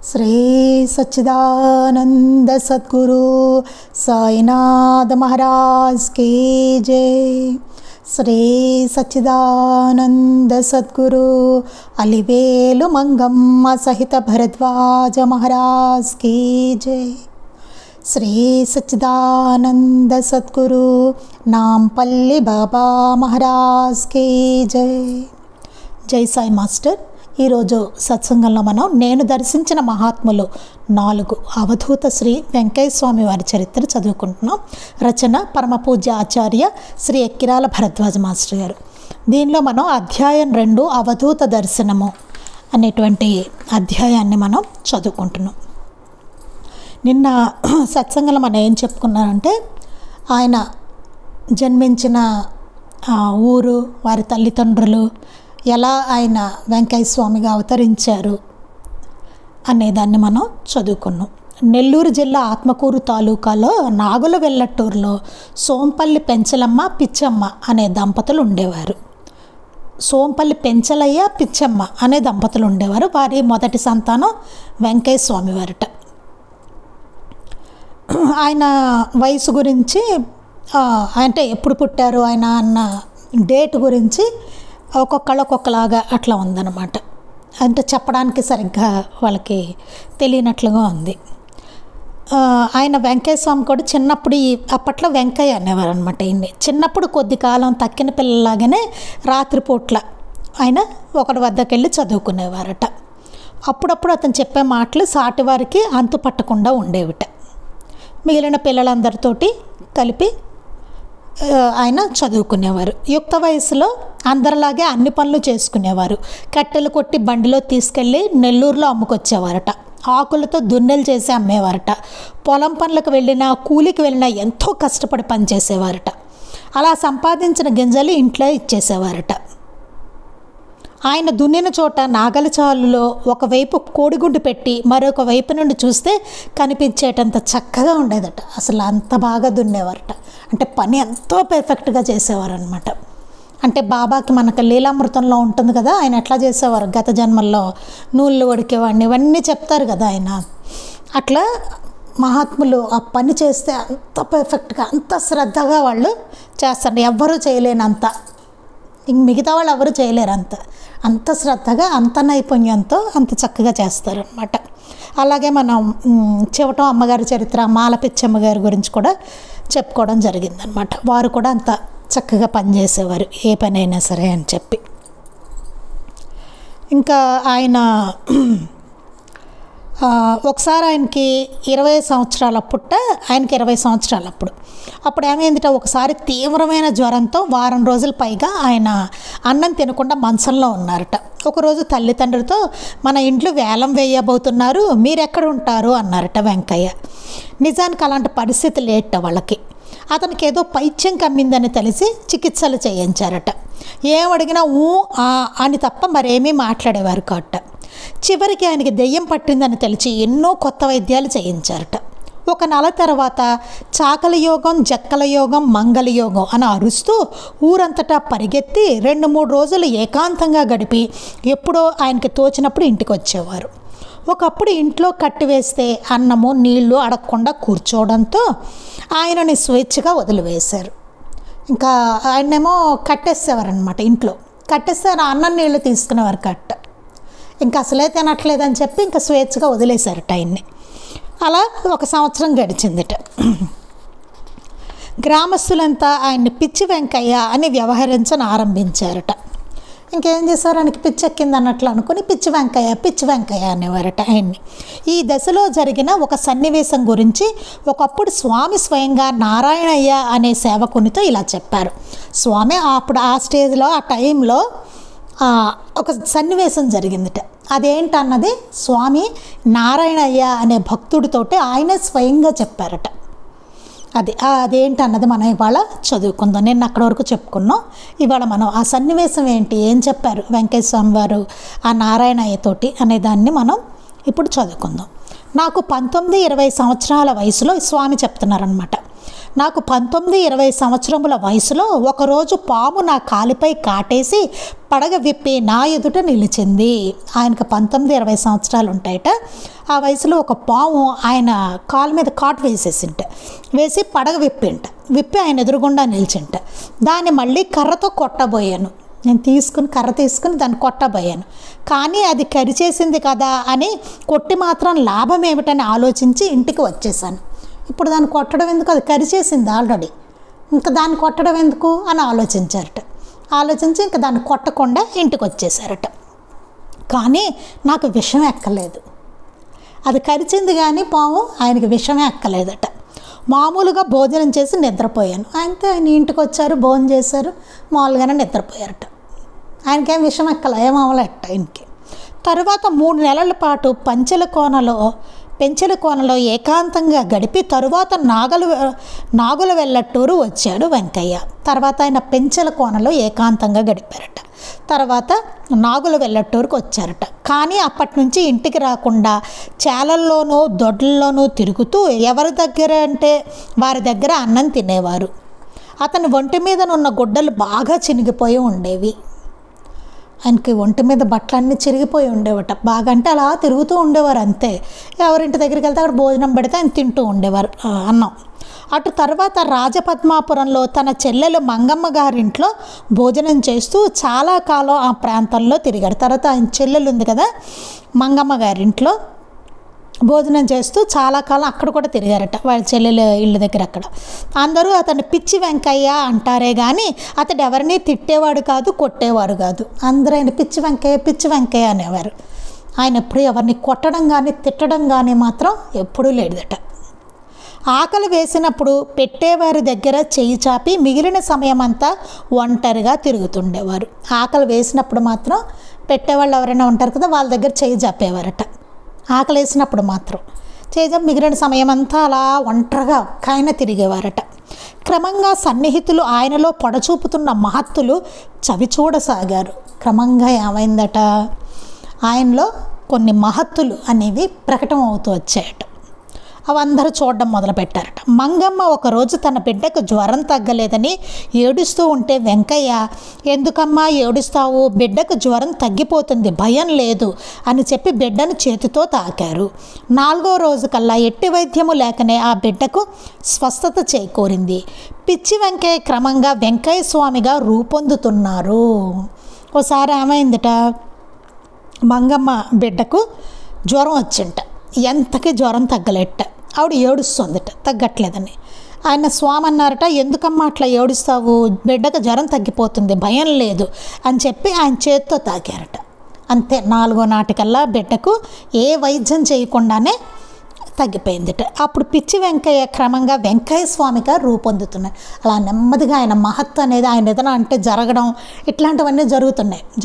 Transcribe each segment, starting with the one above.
Shri Sachchidananda Sadhguru Sainath Maharaj key జై. శ్రీ సచ్చిదానంద సద్గురు అలివేలు మంగమ్మ సహిత Bharadwaj Maharaj key జై. శ్రీ సచ్చిదానంద సద్గురు నాంపల్లి బాబా మహారాజ్ కీ జై. జై సాయి మాస్టర్. ఈరోజు సత్సంగంలో మనం నేను దర్శించిన మహాత్ములు 4 అవధూత శ్రీ వెంకయ్య స్వామి వారి చరిత్ర చదువుకుంటున్నాం. రచన పరమ పూజ్య ఆచార్య శ్రీ ఎక్కిరాల భరద్వాజ మాస్టర్ గారు. దీనిలో మనం అధ్యాయం 2 అవధూత దర్శనము అనేటువంటి అధ్యాయాన్ని మనం చదువుకుంటున్నాం. నిన్న సత్సంగంలో మనం ఏం చెప్పుకున్నారంటే ఆయన జన్మించిన ఊరు, వారి తల్లిదండ్రులు, ఎలా ఆయన వెంకయ్య స్వామిగా అవతరించారు అనేదాన్ని మనం చదువుకున్నాం. నెల్లూరు జిల్లా ఆత్మకూరు తాలూకాలో నాగుల వెల్లట్టూరులో సోంపల్లి పెంచలమ్మ పిచ్చమ్మ అనే దంపతులు ఉండేవారు. సోంపల్లి పెంచలయ్య పిచ్చమ్మ అనే దంపతులు ఉండేవారు. వారి మొదటి సంతానం వెంకయ్య స్వామి వారట. ఆయన వయసు గురించి అంటే ఎప్పుడు పుట్టారు ఆయన అన్న డేట్ గురించి ఒక్కొక్కలాగా అట్లా ఉందన్నమాట. అంటే చెప్పడానికి సరిగ్గా వాళ్ళకి తెలియనట్లుగా ఉంది. ఆయన వెంకయ్య స్వామి కూడా చిన్నప్పుడు అప్పట్లో వెంకయ్య అనేవారు అనమాట. ఈయన్ని చిన్నప్పుడు కొద్ది కాలం తక్కిన పిల్లలాగానే రాత్రిపూట్ల ఆయన ఒకటి వద్దకు వెళ్ళి చదువుకునేవారట. అప్పుడప్పుడు అతను చెప్పే మాటలు సాటి వారికి అంతు పట్టకుండా ఉండేవిట. మిగిలిన పిల్లలందరితోటి కలిపి ఆయన చదువుకునేవారు. యుక్త వయసులో అందరిలాగే అన్ని పనులు చేసుకునేవారు. కట్టెలు కొట్టి బండిలో తీసుకెళ్ళి నెల్లూరులో అమ్ముకొచ్చేవారట. ఆకులతో దున్నెలు చేసి అమ్మేవారట. పొలం పనులకు వెళ్ళినా కూలికి వెళ్ళినా ఎంతో కష్టపడి పనిచేసేవారట. అలా సంపాదించిన గింజలు ఇంట్లో ఇచ్చేసేవారట. ఆయన దున్నిన చోట నాగలిచాలులో ఒకవైపు కోడిగుడ్డు పెట్టి మరొక వైపు నుండి చూస్తే కనిపించేటంత చక్కగా ఉండేదట. అసలు అంత బాగా దున్నేవారట. అంటే పని ఎంతో పర్ఫెక్ట్గా చేసేవారు అనమాట. అంటే బాబాకి మనకు లీలామృతంలో ఉంటుంది కదా, ఆయన ఎట్లా చేసేవారు గత జన్మల్లో నూళ్ళు ఉడికేవాడిని ఇవన్నీ చెప్తారు కదా ఆయన. అట్లా మహాత్ములు ఆ పని చేస్తే అంత పర్ఫెక్ట్గా అంత శ్రద్ధగా వాళ్ళు చేస్తారు. ఎవ్వరూ చేయలేనంత, మిగతా వాళ్ళు ఎవరు చేయలేరు అంత శ్రద్ధగా అంత నైపుణ్యంతో అంత చక్కగా చేస్తారనమాట. అలాగే మనం చివటం అమ్మగారి చరిత్ర మాల పిచ్చమ్మ గారి గురించి కూడా చెప్పుకోవడం జరిగిందనమాట. వారు కూడా అంత చక్కగా పనిచేసేవారు ఏ పని అయినా సరే అని చెప్పి. ఇంకా ఆయన ఒకసారి ఆయనకి 20 సంవత్సరాల పుట్ట, ఆయనకి 20 సంవత్సరాలు అప్పుడు ఏమైందిట, ఒకసారి తీవ్రమైన జ్వరంతో వారం రోజుల పైగా ఆయన అన్నం తినకుండా మంచంలో ఉన్నారట. ఒకరోజు తల్లిదండ్రులతో మన ఇంట్లో వేలం వేయబోతున్నారు, మీరెక్కడ ఉంటారు అన్నారట వెంకయ్య. నిజానికి అలాంటి పరిస్థితి లేట వాళ్ళకి. అతనికి ఏదో పైత్యం కమ్మిందని తెలిసి చికిత్సలు చేయించారట. ఏమడిగినా అని తప్ప మరేమీ మాట్లాడేవారు కాట. చివరికి ఆయనకి దెయ్యం పట్టిందని తెలిసి ఎన్నో కొత్త వైద్యాలు చేయించారట. ఒక నెల తర్వాత చాకల యోగం, జక్కల యోగం, మంగళ యోగం అని అరుస్తూ ఊరంతటా పరిగెత్తి 2-3 రోజులు ఏకాంతంగా గడిపి ఎప్పుడో ఆయనకి తోచినప్పుడు ఇంటికి వచ్చేవారు. ఒకప్పుడు ఇంట్లో కట్టివేస్తే అన్నము నీళ్లు అడగకుండా కూర్చోవడంతో ఆయనని స్వేచ్ఛగా వదిలివేశారు. ఇంకా ఆయనేమో కట్టేసేవారనమాట. ఇంట్లో కట్టేస్తే అన్నం నీళ్లు తీసుకునేవారు కట్ట. ఇంకా అసలే తినట్లేదని చెప్పి ఇంకా స్వేచ్ఛగా వదిలేశారట ఆయన్ని. అలా 1 సంవత్సరం గడిచిందిట. గ్రామస్తులంతా ఆయన్ని పిచ్చి వెంకయ్య అని వ్యవహరించని ఆరంభించారట. ఇంకేం చేశారు, ఆయనకి పిచ్చెక్కింది అన్నట్లు అనుకుని పిచ్చి వెంకయ్య అనేవారట ఆయన్ని. ఈ దశలో జరిగిన ఒక సన్నివేశం గురించి ఒకప్పుడు స్వామి స్వయంగా నారాయణయ్య అనే సేవకునితో ఇలా చెప్పారు. స్వామి అప్పుడు ఆ స్టేజ్లో ఆ టైంలో ఒక సన్నివేశం జరిగిందిట. అదేంటన్నది స్వామి నారాయణయ్య అనే భక్తుడితోటి ఆయనే స్వయంగా చెప్పారట. అదేంటన్నది మనం ఇవాళ చదువుకుందాం. నేను అక్కడి వరకు చెప్పుకున్నాం. ఇవాళ మనం ఆ సన్నివేశం ఏంటి, ఏం చెప్పారు వెంకయ్య స్వామి వారు ఆ నారాయణయ్యతోటి అనేదాన్ని మనం ఇప్పుడు చదువుకుందాం. నాకు 19-20 సంవత్సరాల వయసులో స్వామి చెప్తున్నారనమాట. నాకు 19-20 సంవత్సరముల వయసులో ఒకరోజు పాము నా కాలిపై కాటేసి పడగ విప్పి నా ఎదుట నిలిచింది. ఆయనకు 19-20 సంవత్సరాలు ఉంటాయట. ఆ వయసులో ఒక పాము ఆయన కాలు మీద కాటు వేసి పడగ విప్పి ఆయన ఎదురుగుండా నిలిచింట. దాన్ని మళ్ళీ కర్రతో కొట్టబోయాను. నేను కర్ర తీసుకుని దాన్ని కొట్టబోయాను. కానీ అది కరిచేసింది కదా అని కొట్టి మాత్రం లాభం ఏమిటని ఆలోచించి ఇంటికి వచ్చేసాను. ఇప్పుడు దాన్ని కొట్టడం ఎందుకు, అది కరిచేసింది ఆల్రెడీ, ఇంకా దాన్ని కొట్టడం ఎందుకు అని ఆలోచించి ఇంకా దాన్ని కొట్టకుండా ఇంటికి వచ్చేసారట. కానీ నాకు విషం ఎక్కలేదు. అది కరిచింది కానీ పాము, ఆయనకి విషమే ఎక్కలేదట. మామూలుగా భోజనం చేసి నిద్రపోయాను. అంతే, ఆయన ఇంటికి వచ్చారు, భోజనం చేశారు, మామూలుగానే నిద్రపోయారట. ఆయనకేం విషం ఎక్కల, ఏమవలట ఆయనకి. తరువాత 3 నెలల పాటు పెంచెల కోనలో ఏకాంతంగా గడిపి తరువాత నాగుల వెల్లటూరు వచ్చాడు వెంకయ్య. తర్వాత ఆయన పెంచెల కోనలో ఏకాంతంగా గడిపారట. తర్వాత నాగుల వెల్లటూరుకు వచ్చారట. కానీ అప్పటి నుంచి ఇంటికి రాకుండా చేలల్లోనూ దొడ్లలోనూ తిరుగుతూ ఎవరి దగ్గర అంటే వారి దగ్గర అన్నం తినేవారు. అతని ఒంటి మీదనున్న గుడ్డలు బాగా చినిగిపోయి ఉండేవి. ఆయనకి ఒంటి మీద బట్టలన్నీ చిరిగిపోయి ఉండేవట. బాగా అంటే అలా తిరుగుతూ ఉండేవారు అంతే. ఎవరింటి దగ్గరికి వెళ్తే అక్కడ భోజనం పెడితే ఆయన తింటూ ఉండేవారు అన్నం. అటు తర్వాత రాజపద్మాపురంలో తన చెల్లెలు మంగమ్మ గారింట్లో భోజనం చేస్తూ చాలా కాలం ఆ ప్రాంతంలో తిరిగాడు. తర్వాత ఆయన చెల్లెలు ఉంది కదా మంగమ్మ గారింట్లో భోజనం చేస్తూ చాలా కాలం అక్కడ కూడా తిరిగారట, వాళ్ళ చెల్లెలు ఇళ్ళ దగ్గర. అక్కడ అందరూ అతను పిచ్చి వెంకయ్య అంటారే కానీ అతడు ఎవరిని తిట్టేవాడు కాదు, కొట్టేవాడు కాదు. అందరూ ఆయన పిచ్చి వెంకయ్య అనేవారు. ఆయన ఎప్పుడు ఎవరిని కొట్టడం కానీ తిట్టడం కానీ మాత్రం ఎప్పుడూ లేదట. ఆకలి వేసినప్పుడు పెట్టేవారి దగ్గర చెయ్యి చాపి మిగిలిన సమయం అంతా ఒంటరిగా తిరుగుతుండేవారు. ఆకలి వేసినప్పుడు మాత్రం పెట్టేవాళ్ళు ఎవరైనా ఉంటారు కదా, వాళ్ళ దగ్గర చెయ్యి చాపేవారట. ఆకలి వేసినప్పుడు మాత్రం చేజ మిగిలిన సమయం అంతా అలా ఒంటరిగా ఒక్కఆయన తిరిగేవారట. క్రమంగా సన్నిహితులు ఆయనలో పొడచూపుతున్న మహత్తులు చవిచూడసాగారు. క్రమంగా ఏమైందట, ఆయనలో కొన్ని మహత్తులు అనేవి ప్రకటన అవుతూ వచ్చాయట. అవందరూ చూడడం మొదలుపెట్టారట. మంగమ్మ ఒకరోజు తన బిడ్డకు జ్వరం తగ్గలేదని ఏడుస్తూ ఉంటే వెంకయ్య, ఎందుకమ్మా ఏడుస్తావు, బిడ్డకు జ్వరం తగ్గిపోతుంది, భయం లేదు అని చెప్పి బిడ్డను చేతితో తాకారు. 4వ రోజు కల్లా ఎట్టి వైద్యము లేకనే ఆ బిడ్డకు స్వస్థత చేకూరింది. పిచ్చి వెంకయ్య క్రమంగా వెంకయ్య స్వామిగా రూపొందుతున్నారు. ఓసారి ఏమైందట, మంగమ్మ బిడ్డకు జ్వరం వచ్చింట. ఎంతకి జ్వరం తగ్గలేట. ఆవిడ ఏడుస్తుందట తగ్గట్లేదని. ఆయన స్వామి అన్నారట, ఎందుకమ్మా అట్లా ఏడుస్తావు, బిడ్డకు జ్వరం తగ్గిపోతుంది, భయం లేదు అని చెప్పి ఆయన చేతితో తాకారట. అంతే, 4వ నాటికల్లా బిడ్డకు ఏ వైద్యం చేయకుండానే తగ్గిపోయిందిట. అప్పుడు పిచ్చి వెంకయ్య క్రమంగా వెంకయ్య స్వామిగా రూపొందుతున్నారు. అలా నెమ్మదిగా ఆయన మహత్వం అనేది, ఆయన ఏదైనా అంటే జరగడం ఇట్లాంటివన్నీ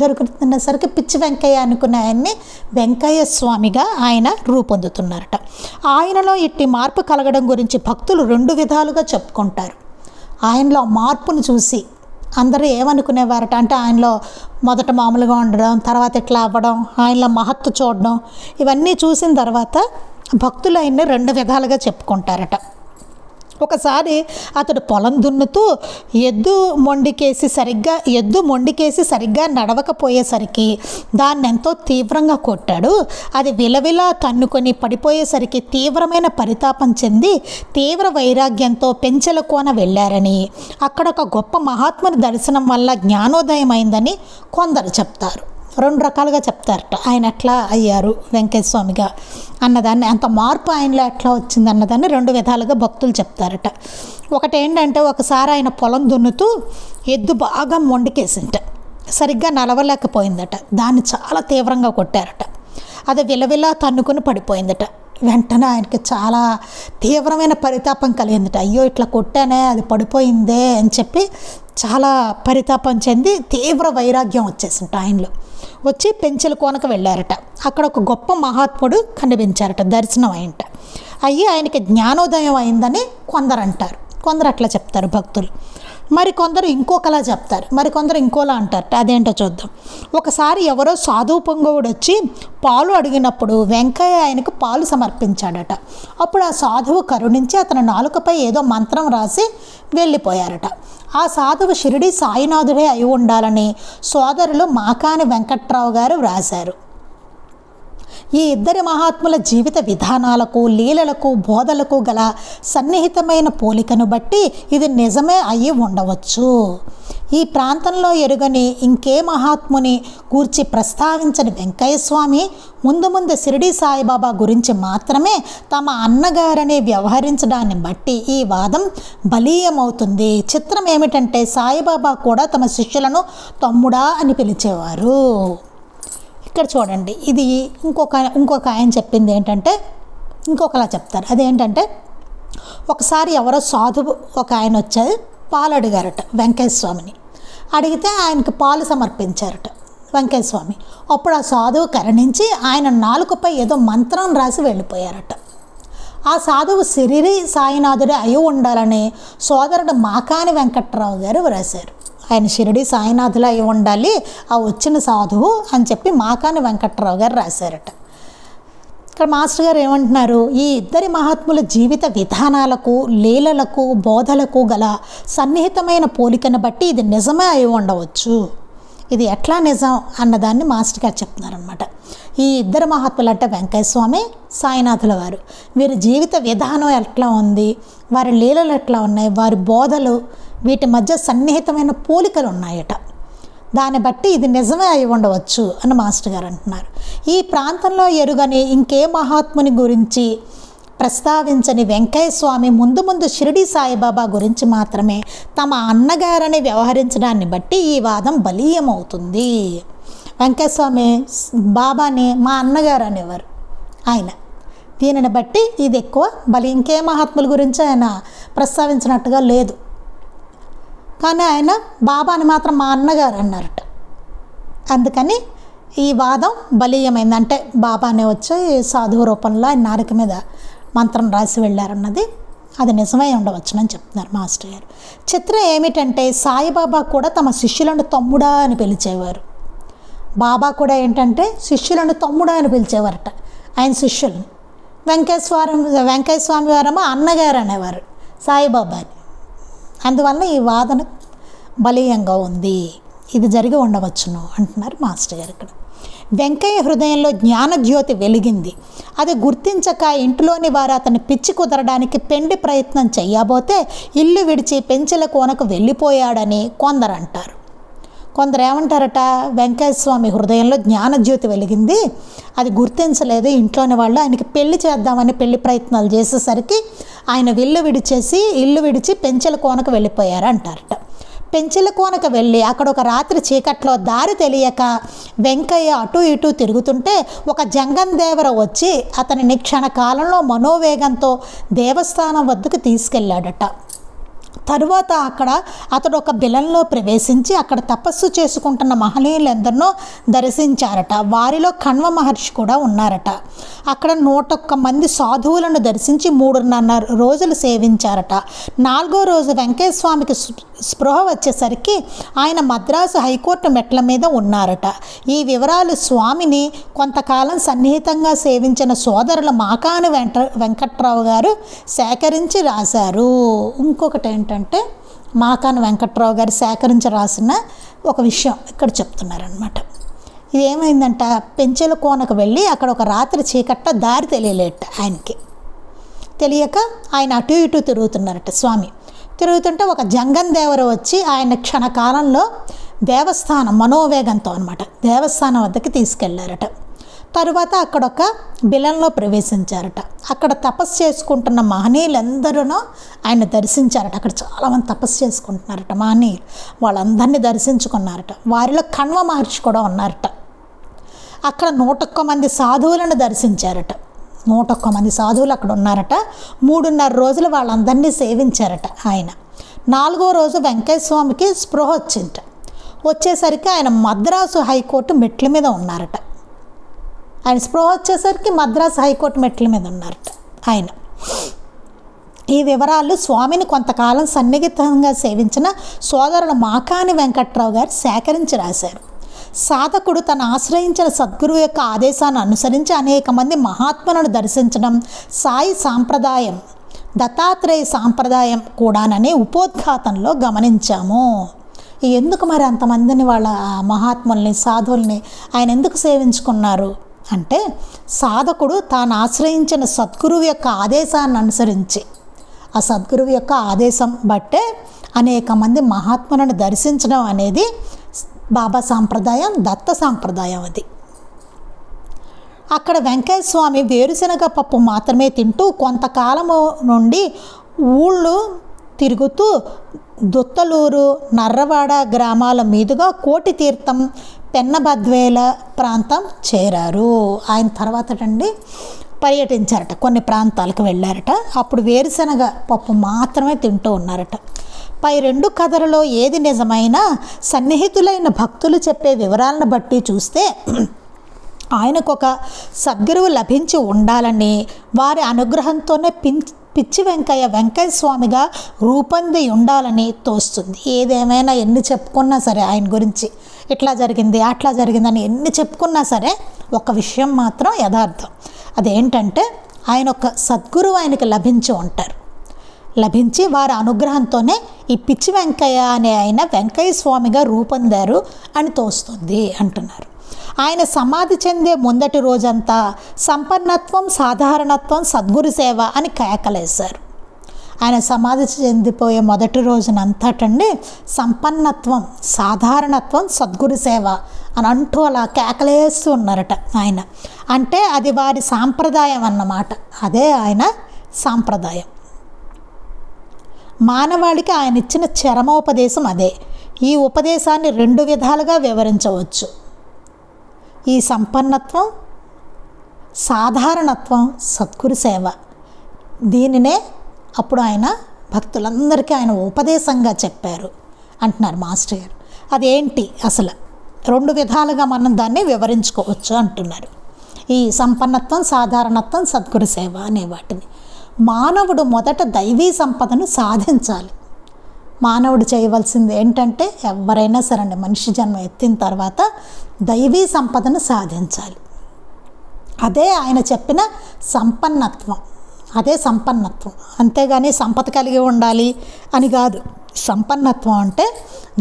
జరుగుతున్నసరికి పిచ్చి వెంకయ్య అనుకునే ఆయన్ని వెంకయ్య స్వామిగా ఆయన రూపొందుతున్నారట. ఆయనలో ఇట్టి మార్పు కలగడం గురించి భక్తులు 2 విధాలుగా చెప్పుకుంటారు. ఆయనలో మార్పును చూసి అందరూ ఏమనుకునేవారట అంటే, ఆయనలో మొదట మామూలుగా ఉండడం, తర్వాత ఇట్లా అవ్వడం, ఆయనలో మహత్తు చూడడం, ఇవన్నీ చూసిన తర్వాత భక్తులు ఆయన్ని 2 విధాలుగా చెప్పుకుంటారట. ఒకసారి అతడు పొలం దున్నుతూ ఎద్దు మొండికేసి సరిగ్గా నడవకపోయేసరికి దాన్ని ఎంతో తీవ్రంగా కొట్టాడు. అది విలవిలా తన్నుకొని పడిపోయేసరికి తీవ్రమైన పరితాపం చెంది తీవ్ర వైరాగ్యంతో పెంచెల కోన వెళ్ళారని, అక్కడ ఒక గొప్ప మహాత్ముని దర్శనం వల్ల జ్ఞానోదయం అయిందని కొందరు చెప్తారు. 2 రకాలుగా చెప్తారట. ఆయన ఎట్లా అయ్యారు వెంకయ్య స్వామిగా అన్నదాన్ని, అంత మార్పు ఆయనలో ఎట్లా వచ్చింది అన్నదాన్ని 2 విధాలుగా భక్తులు చెప్తారట. ఒకటి ఏంటంటే, ఒకసారి ఆయన పొలం దున్నుతూ ఎద్దు బాగా మొండికేసింట, సరిగ్గా నలవలేకపోయిందట. దాన్ని చాలా తీవ్రంగా కొట్టారట. అది విలవిలా తన్నుకుని పడిపోయిందట. వెంటనే ఆయనకి చాలా తీవ్రమైన పరితాపం కలిగిందట. అయ్యో ఇట్లా కొట్టానే, అది పడిపోయిందే అని చెప్పి చాలా పరితాపం చెంది తీవ్ర వైరాగ్యం వచ్చేసింట ఆయనలో. వచ్చి పెంచెల కోనకు వెళ్ళారట. అక్కడ ఒక గొప్ప మహాత్ముడు కనిపించారట, దర్శనం అయింట. ఆయనకి జ్ఞానోదయం అయిందని కొందరు అంటారు, కొందరు అట్లా చెప్తారు భక్తులు. మరికొందరు ఇంకొకలా చెప్తారు, మరికొందరు ఇంకోలా అంటారు. అదేంటో చూద్దాం. ఒకసారి ఎవరో సాధువు పొంగవుడు వచ్చి పాలు అడిగినప్పుడు వెంకయ్య ఆయనకు పాలు సమర్పించాడట. అప్పుడు ఆ సాధువు కరుణించి అతని నాలుకపై ఏదో మంత్రం రాసి వెళ్ళిపోయారట. ఆ సాధువు షిరిడి సాయినాథుడే అయి ఉండాలని సోదరులు మాకాని వెంకట్రావు గారు వ్రాశారు. ఈ ఇద్దరి మహాత్ముల జీవిత విధానాలకు, లీలలకు, బోధలకు గల సన్నిహితమైన పోలికను బట్టి ఇది నిజమే అయి ఉండవచ్చు. ఈ ప్రాంతంలో ఎరుగని ఇంకే మహాత్ముని గూర్చి ప్రస్తావించని వెంకయ్య స్వామి ముందు ముందు షిరిడి సాయిబాబా గురించి మాత్రమే తమ అన్నగారని వ్యవహరించడాన్ని బట్టి ఈ వాదం బలీయమవుతుంది. చిత్రం ఏమిటంటే సాయిబాబా కూడా తమ శిష్యులను తమ్ముడా అని పిలిచేవారు. ఇక్కడ చూడండి, ఇది ఇంకొక ఆయన చెప్పింది ఏంటంటే ఇంకొకలా చెప్తారు. అదేంటంటే ఒకసారి ఎవరో సాధువు ఒక ఆయన వచ్చారు, పాలు అడిగారట వెంకయ్య స్వామిని. అడిగితే ఆయనకు పాలు సమర్పించారట వెంకయ్య స్వామి. అప్పుడు ఆ సాధువు కరుణించి ఆయన నాలుకపై ఏదో మంత్రం రాసి వెళ్ళిపోయారట. ఆ సాధువు షిరిడి సాయినాథుడే అయి ఉండాలని సోదరుడు మాకాని వెంకట్రావు గారు వ్రాశారు. ఆయన షిరిడి సాయినాథులు అయి ఉండాలి ఆ వచ్చిన సాధువు అని చెప్పి మాకాని వెంకట్రావు గారు రాశారట. ఇక్కడ మాస్టర్ గారు ఏమంటున్నారు, ఈ ఇద్దరి మహాత్ముల జీవిత విధానాలకు, లీలలకు, బోధలకు గల సన్నిహితమైన పోలికను బట్టి ఇది నిజమే అయి ఉండవచ్చు. ఇది ఎట్లా నిజం అన్నదాన్ని మాస్టర్ గారు చెప్తున్నారనమాట. ఈ ఇద్దరు మహాత్ములు అంటే వెంకయ్య స్వామి, సాయినాథుల వారు, వీరి జీవిత విధానం ఎట్లా ఉంది, వారి లీలలు ఎట్లా ఉన్నాయి, వారి బోధలు, వీటి మధ్య సన్నిహితమైన పోలికలు ఉన్నాయట. దాన్ని బట్టి ఇది నిజమే అయి ఉండవచ్చు అని మాస్టర్ గారు అంటున్నారు. ఈ ప్రాంతంలో ఎరుగని ఇంకే మహాత్ముని గురించి ప్రస్తావించని వెంకయ్య స్వామి ముందు ముందు షిరిడి సాయిబాబా గురించి మాత్రమే తమ అన్నగారని వ్యవహరించడాన్ని బట్టి ఈ వాదం బలీయమవుతుంది. వెంకయ్య స్వామి బాబాని మా అన్నగారు అనేవారు ఆయన. దీనిని బట్టి ఇది ఎక్కువ ఇంకే మహాత్ముల గురించి ఆయన ప్రస్తావించినట్టుగా లేదు. కానీ ఆయన బాబాని మాత్రం మా అన్నగారు అన్నారట. అందుకని ఈ వాదం బలీయమైంది. అంటే బాబానే వచ్చి సాధువు రూపంలో ఆయన నారిక మీద మంత్రం రాసి వెళ్ళారన్నది అది నిజమై ఉండవచ్చునని చెప్తున్నారు మాస్టర్ గారు. చిత్రం ఏమిటంటే సాయిబాబా కూడా తమ శిష్యులను తమ్ముడా అని పిలిచేవారు. బాబా కూడా ఏంటంటే శిష్యులను తమ్ముడా అని పిలిచేవారట ఆయన శిష్యులను. వెంకయ్య స్వామి వారేమో అన్నగారు అనేవారు సాయిబాబాని. అందువల్ల ఈ వాదన బలీయంగా ఉంది, ఇది జరిగి ఉండవచ్చును అంటున్నారు మాస్టర్ గారు. ఇక్కడ వెంకయ్య హృదయంలో జ్ఞానజ్యోతి వెలిగింది. అది గుర్తించక ఇంటిలోని వారు అతన్ని పిచ్చి కుదరడానికి పెండి ప్రయత్నం చెయ్యబోతే ఇల్లు విడిచి పెంచెల కోనకు వెళ్ళిపోయాడని కొందరు అంటారు. కొందరు ఏమంటారట, వెంకయ్య స్వామి హృదయంలో జ్ఞానజ్యోతి వెలిగింది, అది గుర్తించలేదు ఇంట్లోని వాళ్ళు, ఆయనకి పెళ్లి చేద్దామని పెళ్లి ప్రయత్నాలు చేసేసరికి ఆయన ఇల్లు విడిచి పెంచెల కోనకు వెళ్ళిపోయారు అంటారట. పెంచెల కోనకు వెళ్ళి అక్కడ ఒక రాత్రి చీకట్లో దారి తెలియక వెంకయ్య అటు ఇటు తిరుగుతుంటే ఒక జంగందేవర వచ్చి అతనిని క్షణకాలంలో మనోవేగంతో దేవస్థానం వద్దకు తీసుకెళ్ళాడట. తరువాత అక్కడ అతడు ఒక బిలంలో ప్రవేశించి అక్కడ తపస్సు చేసుకుంటున్న మహనీయులందరినో దర్శించారట. వారిలో కణ్వ మహర్షి కూడా ఉన్నారట. అక్కడ 101 మంది సాధువులను దర్శించి 3.5 రోజులు సేవించారట. 4వ రోజు వెంకయ్య స్వామికి స్పృహ వచ్చేసరికి ఆయన మద్రాసు హైకోర్టు మెట్ల మీద ఉన్నారట. ఈ వివరాలు స్వామిని కొంతకాలం సన్నిహితంగా సేవించిన సోదరుల మాకాని వెంకట్రావు గారు సేకరించి రాశారు. ఇంకొకటి ఏంటంటే మాకాని వెంకట్రావు గారు సేకరించి రాసిన ఒక విషయం ఇక్కడ చెప్తున్నారనమాట. ఇది ఏమైందంట, పెంచెల కోనకు వెళ్ళి అక్కడ ఒక రాత్రి చీకట్ట దారి తెలియలేట. ఆయనకి తెలియక ఆయన అటు ఇటు తిరుగుతున్నారట. స్వామి తిరుగుతుంటే ఒక జంగందేవర వచ్చి ఆయన క్షణకాలంలో దేవస్థానం మనోవేగంతో అనమాట దేవస్థానం వద్దకు తీసుకెళ్లారట. తరువాత అక్కడ ఒక బిలంలో ప్రవేశించారట. అక్కడ తపస్సు చేసుకుంటున్న మహనీయులందరూ ఆయన దర్శించారట. అక్కడ చాలామంది తపస్సు చేసుకుంటున్నారట మహనీయులు, వాళ్ళందరినీ దర్శించుకున్నారట. వారిలో కణ్వ మహర్షి కూడా ఉన్నారట. అక్కడ 101 మంది సాధువులను దర్శించారట. 101 మంది సాధువులు అక్కడ ఉన్నారట. 3.5 రోజులు వాళ్ళందరినీ సేవించారట ఆయన. 4వ రోజు వెంకయ్య స్వామికి స్పృహ వచ్చింట. వచ్చేసరికి ఆయన మద్రాసు హైకోర్టు మెట్ల మీద ఉన్నారట. ఆయన స్పృహ వచ్చేసరికి మద్రాసు హైకోర్టు మెట్ల మీద ఉన్నారట ఆయన. ఈ వివరాలు స్వామిని కొంతకాలం సన్నిహితంగా సేవించిన సోదరుడు మాకాని వెంకట్రావు గారు సేకరించి రాశారు. సాధకుడు తను ఆశ్రయించిన సద్గురువు యొక్క ఆదేశాన్ని అనుసరించి అనేక మంది మహాత్ములను దర్శించడం సాయి సాంప్రదాయం, దత్తాత్రేయ సాంప్రదాయం కూడానని ఉపోద్ఘాతంలో గమనించాము. ఎందుకు మరి అంతమందిని వాళ్ళ మహాత్ముల్ని సాధువుల్ని ఆయన ఎందుకు సేవించుకున్నారు అంటే, సాధకుడు తాను ఆశ్రయించిన సద్గురువు యొక్క ఆదేశాన్ని అనుసరించి, ఆ సద్గురువు యొక్క ఆదేశం బట్టే అనేక మంది మహాత్ములను దర్శించడం అనేది బాబా సాంప్రదాయం, దత్త సాంప్రదాయం. అది అక్కడ వెంకయ్య స్వామి వేరుశనగ పప్పు మాత్రమే తింటూ కొంతకాలము నుండి ఊళ్ళు తిరుగుతూ దుత్తలూరు, నర్రవాడ గ్రామాల మీదుగా కోటి తీర్థం, పెన్నబద్వేల ప్రాంతం చేరారు. ఆయన తర్వాతటండి పర్యటించారట, కొన్ని ప్రాంతాలకు వెళ్ళారట. అప్పుడు వేరుశనగ పప్పు మాత్రమే తింటూ ఉన్నారట. పై రెండు కథలలో ఏది నిజమైనా సన్నిహితులైన భక్తులు చెప్పే వివరాలను బట్టి చూస్తే ఆయనకు ఒక సద్గురువు లభించి ఉండాలని, వారి అనుగ్రహంతోనే పిచ్చి వెంకయ్య స్వామిగా రూపొంది ఉండాలని తోస్తుంది. ఏదేమైనా ఎన్ని చెప్పుకున్నా సరే ఆయన గురించి ఇట్లా జరిగింది అట్లా జరిగిందని ఎన్ని చెప్పుకున్నా సరే ఒక విషయం మాత్రం యథార్థం. అదేంటంటే ఆయన ఒక సద్గురువు ఆయనకి లభించి ఉంటారు. లభించి వారి అనుగ్రహంతోనే ఈ పిచ్చి వెంకయ్య అనే ఆయన వెంకయ్య స్వామిగా రూపొందారు అని తోస్తుంది అంటున్నారు. ఆయన సమాధి చెందే ముందటి రోజంతా సంపన్నత్వం, సాధారణత్వం, సద్గురు సేవ అని కేకలేశారు. ఆయన సమాధి చెందిపోయే మొదటి రోజునంతటండి సంపన్నత్వం, సాధారణత్వం, సద్గురు సేవ అని అంటూ అలా కేకలేస్తూ ఉన్నారట ఆయన. అంటే అది వారి సాంప్రదాయం అన్నమాట. అదే ఆయన సాంప్రదాయం. మానవాళికి ఆయన ఇచ్చిన చరమోపదేశం అదే. ఈ ఉపదేశాన్ని రెండు విధాలుగా వివరించవచ్చు. ఈ సంపన్నత్వం, సాధారణత్వం, సద్గురు సేవ, దీనినే అప్పుడు ఆయన భక్తులందరికీ ఆయన ఉపదేశంగా చెప్పారు అంటున్నారు మాస్టర్ గారు. అదేంటి అసలు రెండు విధాలుగా మనం దాన్ని వివరించుకోవచ్చు అంటున్నారు. ఈ సంపన్నత్వం, సాధారణత్వం, సద్గురు సేవ అనే వాటిని మానవుడు మొదట దైవీ సంపదను సాధించాలి. మానవుడు చేయవలసింది ఏంటంటే ఎవరైనా సరే మనిషి జన్మ ఎత్తిన తర్వాత దైవీ సంపదను సాధించాలి. అదే ఆయన చెప్పిన సంపన్నత్వం. అదే సంపన్నత్వం. అంతేగాని సంపద కలిగి ఉండాలి అని కాదు. సంపన్నత్వం అంటే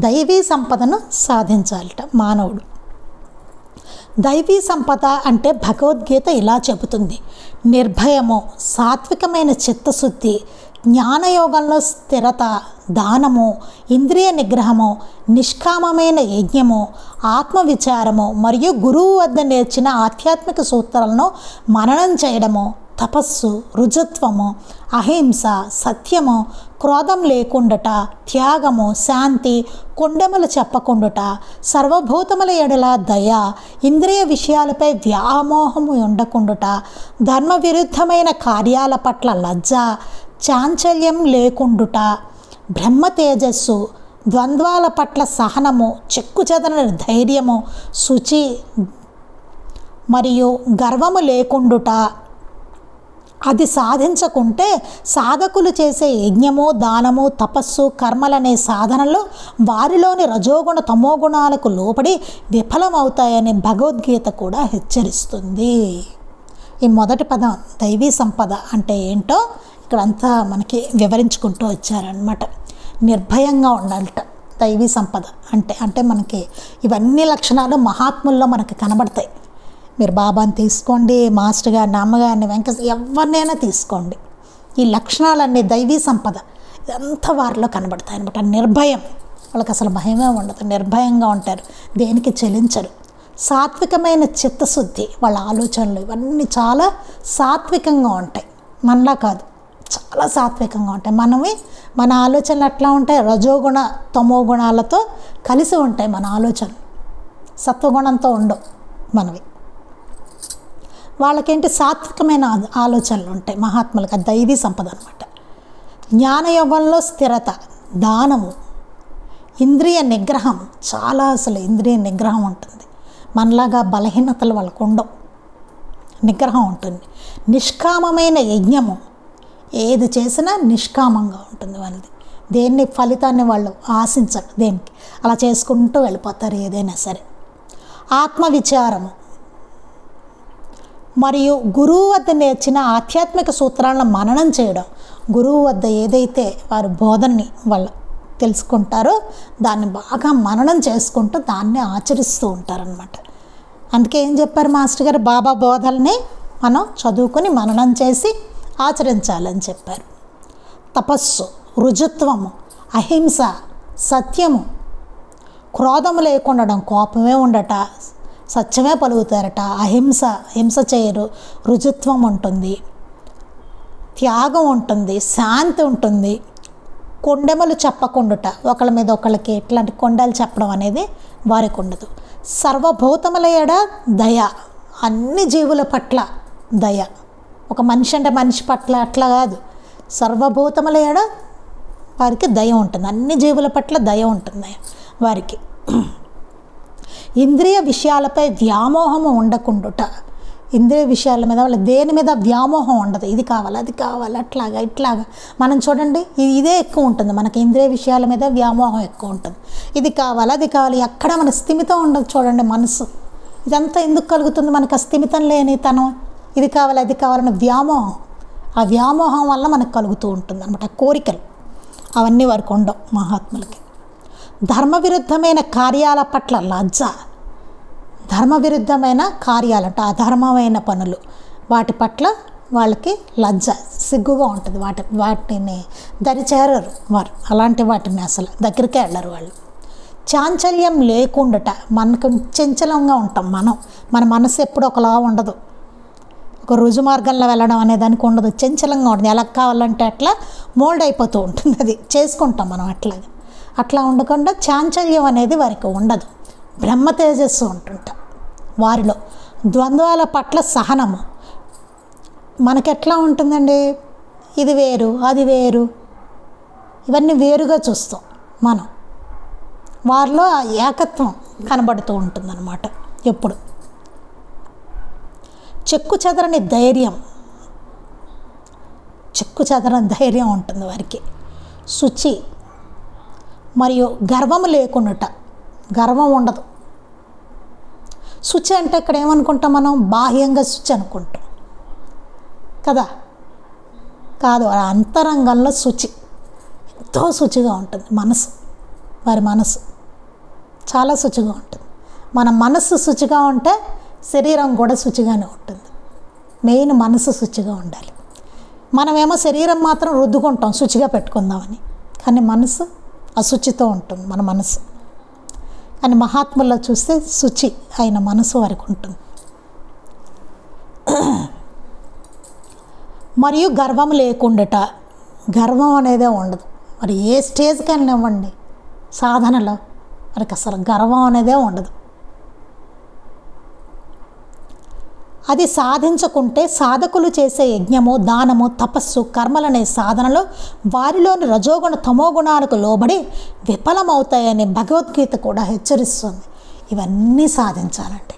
దైవీ సంపదను సాధించాలట మానవుడు. దైవీ సంపద అంటే భగవద్గీత ఇలా చెబుతుంది: నిర్భయము, సాత్వికమైన చిత్తశుద్ధి, జ్ఞానయోగంలో స్థిరత, దానము, ఇంద్రియ నిగ్రహము, నిష్కామమైన యజ్ఞము, ఆత్మవిచారము మరియు గురువు వద్ద నేర్చిన ఆధ్యాత్మిక సూత్రాలను మననం చేయడము, తపస్సు, రుజుత్వము, అహింస, సత్యము, క్రోధం లేకుండుట, త్యాగము, శాంతి, కొండెములు చెప్పకుండుట, సర్వభూతముల ఎడల దయ, ఇంద్రియ విషయాలపై వ్యామోహము ఉండకుండుట, ధర్మ విరుద్ధమైన కార్యాల పట్ల లజ్జ, చాంచల్యం లేకుండుట, బ్రహ్మ తేజస్సు, ద్వంద్వాల పట్ల సహనము, చెక్కుచెదరని ధైర్యము, శుచి మరియు గర్వము లేకుండుట. అది సాధించకుంటే సాధకులు చేసే యజ్ఞము, దానము, తపస్సు, కర్మలనే సాధనలు వారిలోని రజోగుణ తమోగుణాలకు లోపడి విఫలమవుతాయని భగవద్గీత కూడా హెచ్చరిస్తుంది. ఈ మొదటి పదం దైవీ సంపద అంటే ఏంటో ఇక్కడంతా మనకి వివరించుకుంటూ వచ్చారనమాట. నిర్భయంగా ఉండాలట దైవీ సంపద అంటే మనకి ఇవన్నీ లక్షణాలు మహాత్ముల్లో మనకి కనబడతాయి. మీరు బాబాని తీసుకోండి, మాస్టర్ గారిని, అమ్మగారిని, ఎవరినైనా తీసుకోండి, ఈ లక్షణాలన్నీ దైవీ సంపద ఇదంతా వారిలో కనబడతాయి అనమాట. నిర్భయం, వాళ్ళకి అసలు భయమే ఉండదు, నిర్భయంగా ఉంటారు, దేనికి చెలించరు. సాత్వికమైన చిత్తశుద్ధి, వాళ్ళ ఆలోచనలు ఇవన్నీ చాలా సాత్వికంగా ఉంటాయి. మనలా కాదు, చాలా సాత్వికంగా ఉంటాయి. మన ఆలోచనలు ఎట్లా ఉంటాయి? రజోగుణ తమో గుణాలతో కలిసి ఉంటాయి మన ఆలోచనలు, సత్వగుణంతో ఉండవు మనవి. వాళ్ళకేంటి సాత్వికమైన ఆలోచనలు ఉంటాయి మహాత్ములకు. దైవీ సంపద అనమాట. జ్ఞానయోగంలో స్థిరత, దానము, ఇంద్రియ నిగ్రహం, చాలా అసలు ఇంద్రియ నిగ్రహం ఉంటుంది. మనలాగా బలహీనతలు వాళ్ళకు ఉండవు, నిగ్రహం ఉంటుంది. నిష్కామమైన యజ్ఞము, ఏది చేసినా నిష్కామంగా ఉంటుంది వాళ్ళది. దేన్ని ఫలితాన్ని వాళ్ళు ఆశించరు, దేనికి అలా చేసుకుంటూ వెళ్ళిపోతారు ఏదైనా సరే. ఆత్మవిచారము మరియు గురువు వద్ద నేర్చిన ఆధ్యాత్మిక సూత్రాలను మననం చేయడం. గురువు వద్ద ఏదైతే వారి బోధనని వాళ్ళు తెలుసుకుంటారో దాన్ని బాగా మననం చేసుకుంటూ దాన్ని ఆచరిస్తూ ఉంటారనమాట. అందుకే ఏం చెప్పారు మాస్టర్ గారు, బాబా బోధల్ని మనం చదువుకొని మననం చేసి ఆచరించాలని చెప్పారు. తపస్సు, రుజుత్వము, అహింస, సత్యము, క్రోధము లేకుండడం, కోపమే ఉండట, సత్యమే పలుకుతారట, హింస చేయరు, రుజుత్వం ఉంటుంది, త్యాగం ఉంటుంది, శాంతి ఉంటుంది, కొండెములు చెప్పకుండుట, ఒకళ్ళ మీద ఒకళ్ళకి ఇట్లాంటి కొండలు చెప్పడం అనేది వారికి ఉండదు. సర్వభూతముల ఎడ దయ, అన్ని జీవుల పట్ల దయ. ఒక మనిషి అంటే మనిషి పట్ల అట్లా కాదు, సర్వభూతముల ఎడ వారికి దయ ఉంటుంది, అన్ని జీవుల పట్ల దయ ఉంటుంది వారికి. ఇంద్రియ విషయాలపై వ్యామోహము ఉండకుండుట, ఇంద్రియ విషయాల మీద వాళ్ళ దేని మీద వ్యామోహం ఉండదు, ఇది కావాలి అది కావాలి అట్లాగా ఇట్లాగా. మనం చూడండి ఇదే ఎక్కువ ఉంటుంది మనకి, ఇంద్రియ విషయాల మీద వ్యామోహం ఎక్కువ ఉంటుంది, ఇది కావాలి అది కావాలి, ఎక్కడ మన స్థిమితం ఉండదు. చూడండి మనసు ఇదంతా ఎందుకు కలుగుతుంది మనకు, ఆ స్థిమితం లేని తనం, ఇది కావాలి అది కావాలన్న వ్యామోహం, ఆ వ్యామోహం వల్ల మనకు కలుగుతూ ఉంటుంది అనమాట కోరికలు. అవన్నీ వారికి ఉండవు మహాత్ములకి. ధర్మవిరుద్ధమైన కార్యాల పట్ల లజ్జ, ధర్మవిరుద్ధమైన కార్యాలంటే అధర్మమైన పనులు వాటి పట్ల వాళ్ళకి లజ్జ, సిగ్గుగా ఉంటుంది. వాటిని దరిచేరరు వారు, అలాంటి వాటిని అసలు దగ్గరికే వెళ్ళరు వాళ్ళు. చాంచల్యం లేకుండాట, మనకు చంచలంగా ఉంటాం మన మనసు ఎప్పుడు ఒకలా ఉండదు, ఒక రుజు మార్గంలో వెళ్ళడం అనే దానికి ఉండదు, చంచలంగా ఉంటుంది. ఎలా కావాలంటే అట్లా మోల్డ్ అయిపోతూ ఉంటుంది, అది చేసుకుంటాం మనం అట్లాగే. అట్లా ఉండకుండా చాంచల్యం అనేది వారికి ఉండదు, బ్రహ్మ తేజస్సు ఉంటుంట వారిలో. ద్వంద్వాల పట్ల సహనము, మనకెట్లా ఉంటుందండి, ఇది వేరు అది వేరు, ఇవన్నీ వేరుగా చూస్తాం మనం. వారిలో ఆ ఏకత్వం కనబడుతూ ఉంటుందన్నమాట ఎప్పుడు. చెక్కు చెదరని ధైర్యం, చెక్కు చెదరని ధైర్యం ఉంటుంది వారికి. శుచి మరియు గర్వము లేకుండాట, గర్వం ఉండదు. శుచి అంటే ఇక్కడ ఏమనుకుంటాం మనం, బాహ్యంగా శుచి అనుకుంటాం కదా, కాదు, అంతరంగంలో శుచి, ఎంతో శుచిగా ఉంటుంది మనసు, వారి మనసు చాలా శుచిగా ఉంటుంది. మన మనసు శుచిగా ఉంటే శరీరం కూడా శుచిగానే ఉంటుంది. మెయిన్ మనసు శుచిగా ఉండాలి. మనమేమో శరీరం మాత్రం రుద్దుకుంటాం శుచిగా పెట్టుకుందామని, కానీ మనసు అశుచితో ఉంటుంది మన మనసు. కానీ మహాత్ముల్లో చూస్తే శుచి అయిన మనసు వారికి ఉంటుంది. మరియు గర్వం లేకుండాట, గర్వం అనేదే ఉండదు. మరి ఏ స్టేజ్కి వెళ్ళినివ్వండి సాధనలో వారికి అసలు గర్వం అనేదే ఉండదు. అది సాధించకుంటే సాధకులు చేసే యజ్ఞము, దానము, తపస్సు, కర్మలనే సాధనలో వారిలోని రజోగుణ తమోగుణాలకు లోబడి విఫలమవుతాయని భగవద్గీత కూడా హెచ్చరిస్తుంది. ఇవన్నీ సాధించాలంటే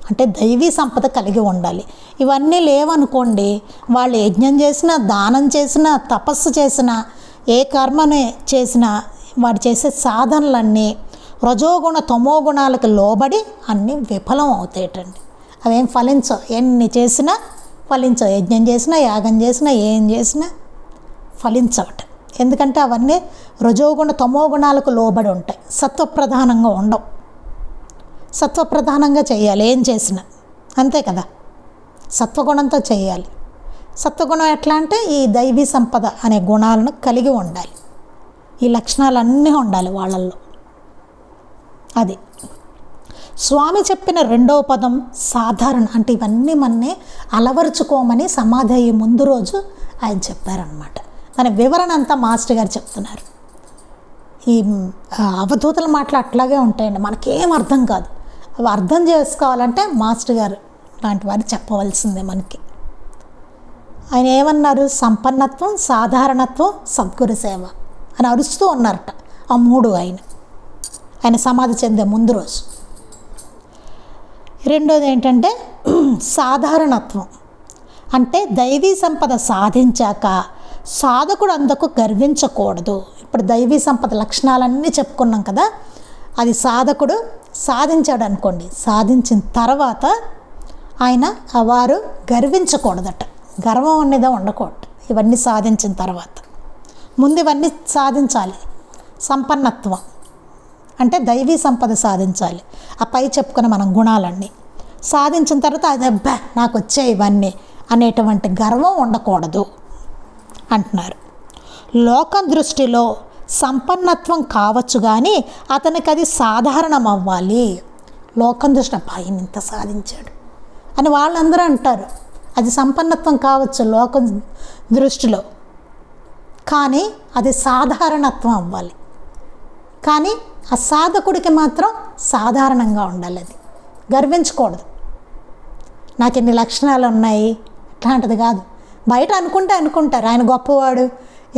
అంటే దైవీ సంపద కలిగి ఉండాలి. ఇవన్నీ లేవనుకోండి, వాళ్ళు యజ్ఞం చేసినా, దానం చేసినా, తపస్సు చేసినా, ఏ కర్మని చేసినా వాడు చేసే సాధనలన్నీ రజోగుణ తమోగుణాలకు లోబడి అన్నీ విఫలం అవుతాయటండి. అవేం ఫలించవు, ఎన్ని చేసినా ఫలించవు. యజ్ఞం చేసినా, యాగం చేసినా, ఏం చేసినా ఫలించవట. ఎందుకంటే అవన్నీ రజోగుణ తమోగుణాలకు లోబడి ఉంటాయి, సత్వప్రధానంగా ఉండవు. సత్వప్రధానంగా చేయాలి ఏం చేసినా, అంతే కదా, సత్వగుణంతో చేయాలి. సత్వగుణం ఎట్లా అంటే ఈ దైవీ సంపద అనే గుణాలను కలిగి ఉండాలి, ఈ లక్షణాలన్నీ ఉండాలి వాళ్ళల్లో. అది స్వామి చెప్పిన రెండవ పదం సాధారణ, అంటే ఇవన్నీ మనని అలవరుచుకోమని సమాధి అయ్యే ముందు రోజు ఆయన చెప్పారనమాట. దాని వివరణ అంతా మాస్టర్ గారు చెప్తున్నారు. ఈ అవధూతల మాటలు అట్లాగే ఉంటాయండి, మనకేం అర్థం కాదు. అవి అర్థం చేసుకోవాలంటే మాస్టర్ గారు లాంటి వారు చెప్పవలసిందే మనకి. ఆయన ఏమన్నారు, సంపన్నత్వం, సాధారణత్వం, సద్గురు సేవ అని అరుస్తూ ఉన్నారట ఆ మూడు ఆయన సమాధి చెందే ముందు రోజు. రెండోది ఏంటంటే సాధారణత్వం, అంటే దైవీ సంపద సాధించాక సాధకుడు అందుకు గర్వించకూడదు. ఇప్పుడు దైవీ సంపద లక్షణాలన్నీ చెప్పుకున్నాం కదా, అది సాధకుడు సాధించాడు అనుకోండి, సాధించిన తర్వాత ఆయన వారు గర్వించకూడదట. గర్వం అనేది ఉండకూడదు. ఇవన్నీ సాధించిన తర్వాత ముందు ఇవన్నీ సాధించాలి. సంపన్నత్వం అంటే దైవీ సంపద సాధించాలి. ఆ పై చెప్పుకున్న మనం గుణాలన్నీ సాధించిన తర్వాత అది అబ్బా నాకు వచ్చే ఇవన్నీ అనేటువంటి గర్వం ఉండకూడదు అంటున్నారు. లోకం దృష్టిలో సంపన్నత్వం కావచ్చు కానీ అతనికి అది సాధారణం అవ్వాలి. లోకం దృష్టి ఆయన ఇంత సాధించాడు అని వాళ్ళందరూ అంటారు. అది సంపన్నత్వం కావచ్చు లోకం దృష్టిలో, కానీ అది సాధారణత్వం అవ్వాలి. కానీ ఆ సాధకుడికి మాత్రం సాధారణంగా ఉండాలి. అది గర్వించకూడదు. నాకు ఇన్ని లక్షణాలు ఉన్నాయి ఇట్లాంటిది కాదు. బయట అనుకుంటారు ఆయన గొప్పవాడు,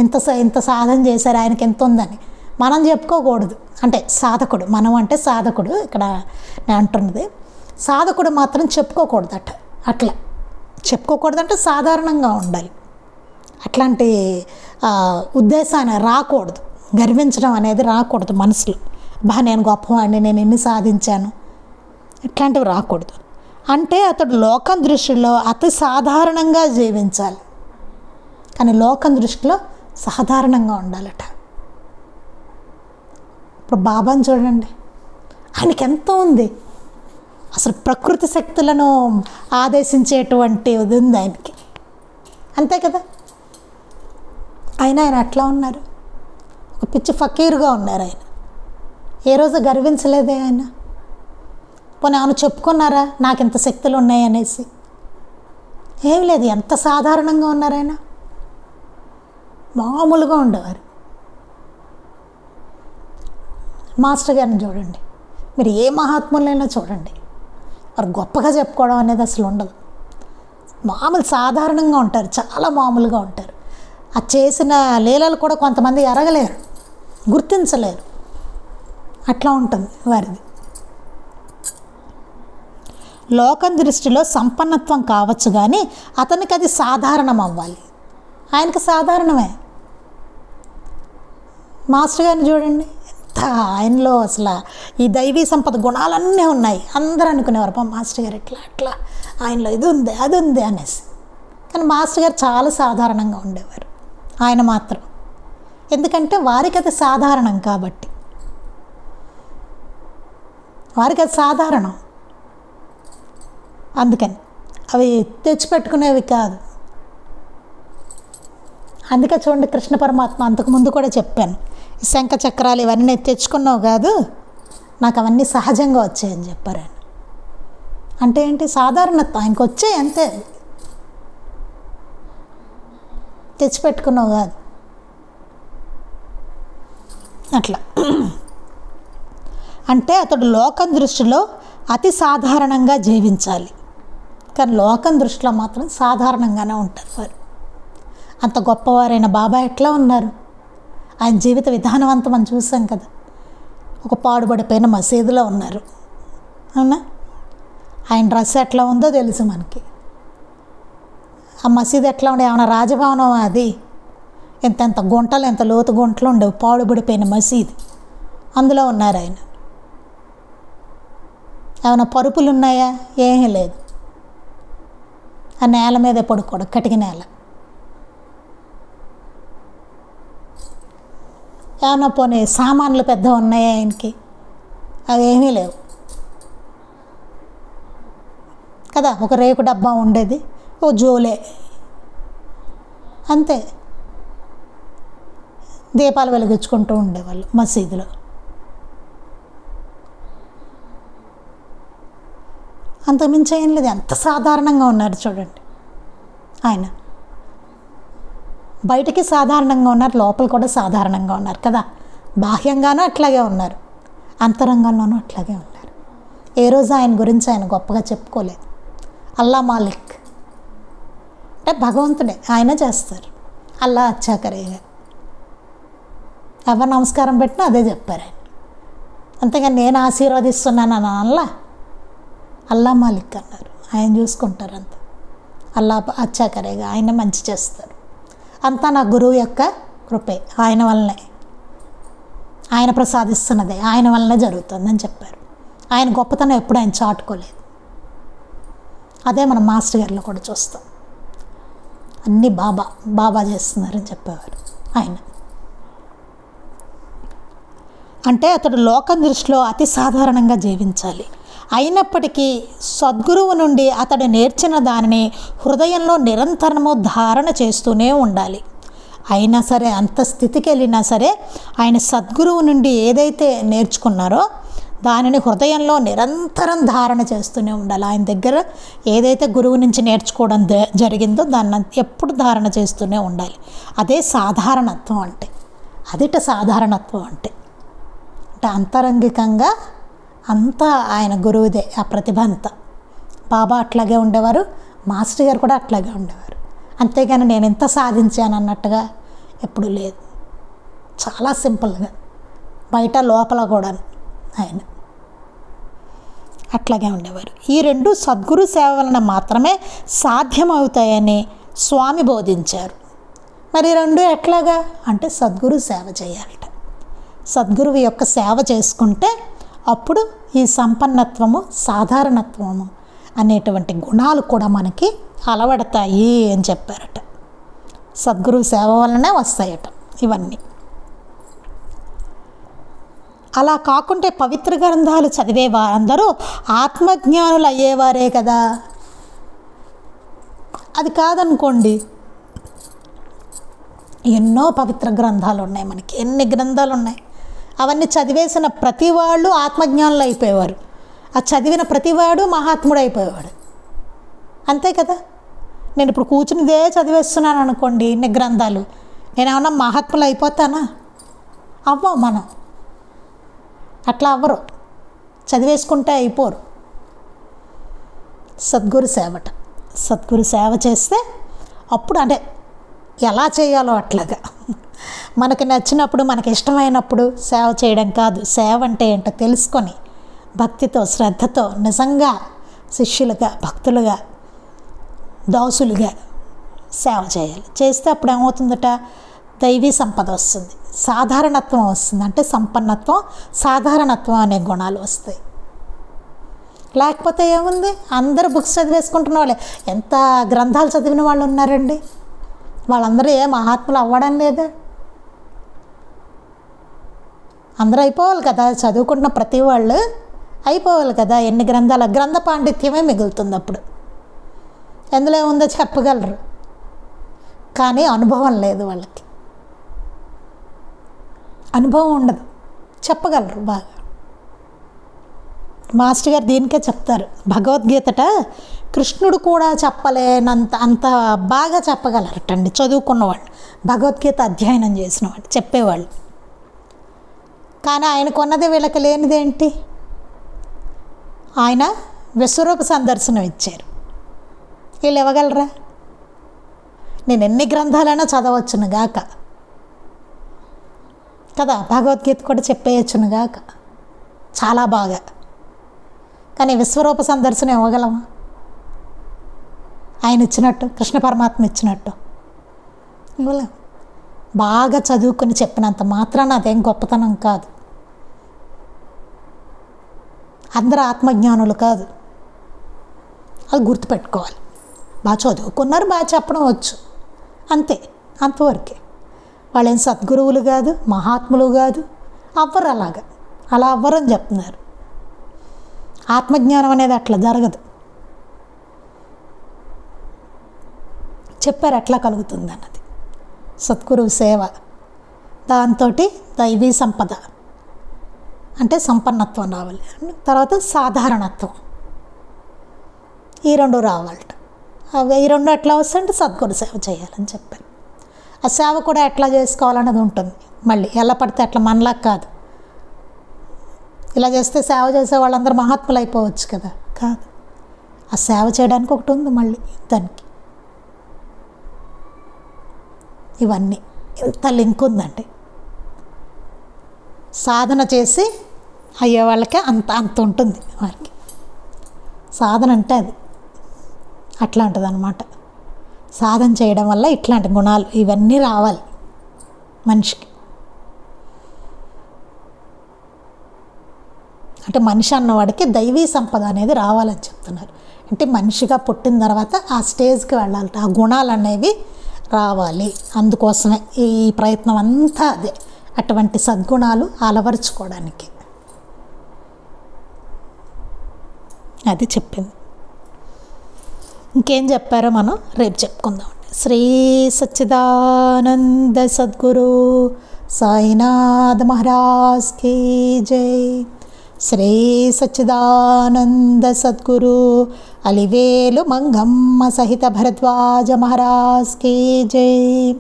ఇంత సాధన చేశారు, ఆయనకి ఎంత ఉందని. మనం చెప్పుకోకూడదు. అంటే సాధకుడు, మనం అంటే సాధకుడు ఇక్కడ నేను అంటున్నది, సాధకుడు మాత్రం చెప్పుకోకూడదట. అట్లా చెప్పుకోకూడదంటే సాధారణంగా ఉండాలి. అట్లాంటి ఉద్దేశాన్ని రాకూడదు. గర్వించడం అనేది రాకూడదు మనసులో. నేను గొప్పవాడిని, నేను ఎన్ని సాధించాను, ఇట్లాంటివి రాకూడదు. అంటే అతడు లోకం దృష్టిలో అతి సాధారణంగా జీవించాలి, కానీ లోకం దృష్టిలో సాధారణంగా ఉండాలట. ఇప్పుడు బాబాని చూడండి, ఆయనకి ఎంతో ఉంది. అసలు ప్రకృతి శక్తులను ఆదేశించేటువంటి ఇది ఉంది ఆయనకి, అంతే కదా. ఆయన అట్లా ఉన్నారు, ఒక పిచ్చి ఫకీరుగా ఉన్నారు. ఆయన ఏ రోజు గర్వించలేదే. ఆయన పోనీ ఆయన చెప్పుకున్నారా నాకు ఇంత శక్తులు ఉన్నాయి అనేసి? ఏం లేదు. ఎంత సాధారణంగా ఉన్నారు ఆయన, మామూలుగా ఉండేవారు. మాస్టర్ గారిని చూడండి, మీరు ఏ మహాత్ములైనా చూడండి, వారు గొప్పగా చెప్పుకోవడం అనేది అసలు ఉండదు. మామూలు సాధారణంగా ఉంటారు, చాలా మామూలుగా ఉంటారు. ఆ చేసిన లీలలు కూడా కొంతమంది ఎరగలేరు, గుర్తించలేరు. అట్లా ఉంటుంది వారిది. లోకం దృష్టిలో సంపన్నత్వం కావచ్చు కానీ అతనికి అది సాధారణం అవ్వాలి. ఆయనకు సాధారణమే. మాస్టర్ గారిని చూడండి, ఎంత ఆయనలో అసలు ఈ దైవీ సంపద గుణాలన్నీ ఉన్నాయి. అందరూ అనుకునేవారు మాస్టర్ గారు ఇట్లా ఆయనలో ఇది ఉంది అది ఉంది అనేసి. కానీ మాస్టర్ గారు చాలా సాధారణంగా ఉండేవారు. ఆయన మాత్రం, ఎందుకంటే వారికి అది సాధారణం కాబట్టి, వారికి అది సాధారణం. అందుకని అవి తెచ్చిపెట్టుకునేవి కాదు. అందుకే చూడండి, కృష్ణ పరమాత్మ అంతకుముందు కూడా చెప్పాను, ఈ శంఖ చక్రాలు ఇవన్నీ తెచ్చుకున్నావు కాదు, నాకు అవన్నీ సహజంగా వచ్చాయని చెప్పారు ఆయన. అంటే ఏంటి? సాధారణత్వం ఆయనకు వచ్చాయి అంతే, తెచ్చిపెట్టుకున్నావు కాదు. అట్లా అంటే అతడు లోకం దృష్టిలో అతి సాధారణంగా జీవించాలి, కానీ లోకం దృష్టిలో మాత్రం సాధారణంగానే ఉంటారు వారు. అంత గొప్పవారైన బాబా ఎట్లా ఉన్నారు? ఆయన జీవిత విధానం అంతా మనం చూసాం కదా. ఒక పాడుబడిపోయిన మసీదులో ఉన్నారు, అవునా? ఆయన డ్రెస్ ఎట్లా ఉందో తెలుసు మనకి. ఆ మసీదు ఎట్లా ఉండే, ఏమైనా రాజభవనం అది? ఎంత గుంటలు, ఎంత లోతు గుంటలు ఉండేవి, పాడుబడిపోయిన మసీదు. అందులో ఉన్నారు ఆయన. ఏమైనా పరుపులు ఉన్నాయా? ఏమీ లేదు. ఆ నేల మీదే పడుకోడు, కటిక నేల. ఏమైనా పోనీ సామాన్లు పెద్ద ఉన్నాయా ఆయనకి? అవేమీ లేవు కదా. ఒక రేకు డబ్బా ఉండేది, ఓ జోలే, అంతే. దీపాలు వెలిగించుకుంటూ ఉండేవాళ్ళు మసీదులో. అంతకుమించి ఏం లేదు. ఎంత సాధారణంగా ఉన్నారు చూడండి ఆయన. బయటికి సాధారణంగా ఉన్నారు, లోపల కూడా సాధారణంగా ఉన్నారు కదా. బాహ్యంగానూ అట్లాగే ఉన్నారు, అంతరంగంలోనూ అట్లాగే ఉన్నారు. ఏ రోజు ఆయన గురించి ఆయన గొప్పగా చెప్పుకోలేదు. అల్లా మాలిక్ అంటే భగవంతుడే, ఆయన చేస్తారు. అల్లా అచ్చాకరేగా ఎవరు నమస్కారం పెట్టినా అదే చెప్పారు ఆయన. అంతేగా నేను ఆశీర్వదిస్తున్నాను అని అల్లా మాలిక్ అన్నారు. ఆయన చూసుకుంటారు అంత. అల్లా అచ్చా కరేగా, ఆయన మంచి చేస్తారు. అంతా నా గురువు యొక్క కృపే, ఆయన వల్లనే, ఆయన ప్రసాదిస్తున్నదే, ఆయన వల్లనే జరుగుతుందని చెప్పారు. ఆయన గొప్పతనం ఎప్పుడు ఆయన చాటుకోలేదు. అదే మనం మాస్టర్ గారిలో కూడా చూస్తాం. అన్నీ బాబా చేస్తున్నారని చెప్పేవారు ఆయన. అంటే అతడు లోకం దృష్టిలో అతి సాధారణంగా జీవించాలి. అయినప్పటికీ సద్గురువు నుండి అతడు నేర్చిన దానిని హృదయంలో నిరంతరము ధారణ చేస్తూనే ఉండాలి. అయినా సరే, అంత స్థితికి వెళ్ళినా సరే, ఆయన సద్గురువు నుండి ఏదైతే నేర్చుకున్నారో దానిని హృదయంలో నిరంతరం ధారణ చేస్తూనే ఉండాలి. ఆయన దగ్గర ఏదైతే గురువు నుంచి నేర్చుకోవడం జరిగిందో దాన్ని ఎప్పుడు ధారణ చేస్తూనే ఉండాలి. అదే సాధారణత్వం అంటే. అదిట సాధారణత్వం అంటే అంతరంగికంగా అంతా ఆయన గురువుదే ఆ ప్రతిభ అంతా. బాబా అట్లాగే ఉండేవారు, మాస్టర్ గారు కూడా అట్లాగే ఉండేవారు. అంతేగాని నేను ఎంత సాధించాను అన్నట్టుగా ఎప్పుడూ లేదు. చాలా సింపుల్గా, బయట లోపల కూడా ఆయన అట్లాగే ఉండేవారు. ఈ రెండు సద్గురు సేవ వలన మాత్రమే సాధ్యమవుతాయని స్వామి బోధించారు. మరి రెండు ఎట్లాగా అంటే సద్గురు సేవ చేయాలట. సద్గురువు యొక్క సేవ చేసుకుంటే అప్పుడు ఈ సంపన్నత్వము, సాధారణత్వము అనేటువంటి గుణాలు కూడా మనకి అలవడతాయి అని చెప్పారట. సద్గురువు సేవ వలనే వస్తాయట ఇవన్నీ. అలా కాకుంటే పవిత్ర గ్రంథాలు చదివే వారందరూ ఆత్మజ్ఞానులు అయ్యేవారే కదా. అది కాదనుకోండి, ఎన్నో పవిత్ర గ్రంథాలు ఉన్నాయి మనకి, ఎన్ని గ్రంథాలు ఉన్నాయి. అవన్నీ చదివేసిన ప్రతి వాళ్ళు ఆత్మజ్ఞానులు అయిపోయేవారు. ఆ చదివిన ప్రతివాడు మహాత్ముడు అయిపోయేవాడు. అంతే కదా. నేను ఇప్పుడు కూర్చునిదే చదివేస్తున్నాను అనుకోండి ఇన్ని గ్రంథాలు, నేనేమన్నా మహాత్ములు అయిపోతానా? అవ్వం మనం. అట్లా అవ్వరు, చదివేసుకుంటే అయిపోరు. సద్గురు సేవట. సద్గురు సేవ చేస్తే అప్పుడు అంటే ఎలా చేయాలో అట్లాగా మనకి నచ్చినప్పుడు, మనకి ఇష్టమైనప్పుడు సేవ చేయడం కాదు. సేవ అంటే ఏంటో తెలుసుకొని భక్తితో, శ్రద్ధతో, నిజంగా శిష్యులుగా, భక్తులుగా, దాసులుగా సేవ చేయాలి. చేస్తే అప్పుడు ఏమవుతుందట, దైవీ సంపద వస్తుంది, సాధారణత్వం వస్తుంది. అంటే సంపన్నత్వం, సాధారణత్వం అనే గుణాలు వస్తాయి. లేకపోతే ఏముంది, అందరూ బుక్స్ చదివేసుకుంటున్న వాళ్ళే. ఎంత గ్రంథాలు చదివిన వాళ్ళు ఉన్నారండి, వాళ్ళందరూ ఏ మహాత్ములు అవ్వడం లేదా? అందరూ అయిపోవాలి కదా, చదువుకుంటున్న ప్రతి వాళ్ళు అయిపోవాలి కదా. ఎన్ని గ్రంథాల గ్రంథ పాండిత్యమే మిగులుతుంది అప్పుడు. ఎందులో ఏముందో చెప్పగలరు, కానీ అనుభవం లేదు వాళ్ళకి. అనుభవం ఉండదు, చెప్పగలరు బాగా. మాస్టర్ గారు దీనికే చెప్తారు, భగవద్గీతట కృష్ణుడు కూడా చెప్పలేనంత అంత బాగా చెప్పగలరటండి చదువుకున్నవాళ్ళు, భగవద్గీత అధ్యయనం చేసిన వాళ్ళు, చెప్పేవాళ్ళు. కానీ ఆయనకు ఉన్నది వీళ్ళకి లేనిదేంటి? ఆయన విశ్వరూప సందర్శనం ఇచ్చారు. వీళ్ళు ఇవ్వగలరా? నేను ఎన్ని గ్రంథాలైనా చదవచ్చునుగాక కదా, భగవద్గీత కూడా చెప్పేయచ్చునుగాక చాలా బాగా. కానీ విశ్వరూప సందర్శనం ఇవ్వగలమా? ఆయన ఇచ్చినట్టు, కృష్ణ పరమాత్మ ఇచ్చినట్టు ఇవ్వలేం. బాగా చదువుకొని చెప్పినంత మాత్రాన అదేం గొప్పతనం కాదు. అందరూ ఆత్మజ్ఞానులు కాదు, అది గుర్తుపెట్టుకోవాలి. బాగా చదువుకున్నారు, బాగా చెప్పడం వచ్చు, అంతే, అంతవరకే. వాళ్ళు ఏం సద్గురువులు కాదు, మహాత్ములు కాదు, అవ్వరు. అలా అవ్వరని చెప్తున్నారు. ఆత్మజ్ఞానం అనేది అట్లా జరగదు. చెప్పారు ఎట్లా కలుగుతుంది అన్నది. సద్గురువు సేవ, దాంతో దైవీ సంపద అంటే సంపన్నత్వం రావాలి. తర్వాత సాధారణత్వం, ఈ రెండు రావాలట. అవి ఈ రెండు ఎట్లా వస్తాయంటే సద్గురు సేవ చేయాలని చెప్పారు. ఆ సేవ కూడా ఎట్లా చేసుకోవాలన్నది ఉంటుంది. మళ్ళీ ఎలా పడితే అట్లా మనలా కాదు. ఇలా చేస్తే సేవ చేసే వాళ్ళందరూ మహాత్ములు అయిపోవచ్చు కదా, కాదు. ఆ సేవ చేయడానికి ఒకటి ఉంది మళ్ళీ దానికి. ఇవన్నీ ఇంత లింక్ ఉందండి. సాధన చేసి అయ్యే వాళ్ళకే అంత ఉంటుంది వారికి. సాధన అంటే అది అట్లాంటిది అన్నమాట. సాధన చేయడం వల్ల ఇట్లాంటి గుణాలు ఇవన్నీ రావాలి మనిషికి. అంటే మనిషి అన్నవాడికి దైవీ సంపద అనేది రావాలని చెప్తున్నారు. అంటే మనిషిగా పుట్టిన తర్వాత ఆ స్టేజ్కి వెళ్ళాలి, ఆ గుణాలు అనేవి రావాలి. అందుకోసమే ఈ ప్రయత్నం అంతా అదే, అటువంటి సద్గుణాలు అలవరుచుకోవడానికి. అది చెప్పింది. ఇంకేం చెప్పారో మనం రేపు చెప్పుకుందాం. శ్రీ సచ్చిదానంద సద్గురు సాయినాథ్ మహారాజ్ కీ జై. శ్రీ సచ్చిదానంద సద్గురు అలివేలు మంగమ్మ సహిత భరద్వాజ మహారాజ్ కీ జై.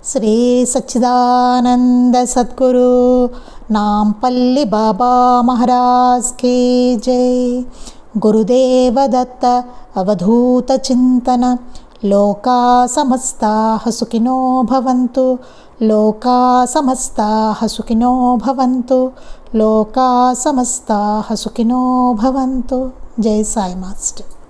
శ్రీ సచ్చిదానంద సద్గురు నాంపల్లి బాబా మహారాజ్ కీ జై. గురుదేవ దత్త అవధూత చింతన. లోకా సమస్తాః సుఖినో భవంతు. లోకా సమస్తాః సుఖినో భవంతు. లోకా సమస్తాః సుఖినో భవంతు. జై సాయి మాస్టర్.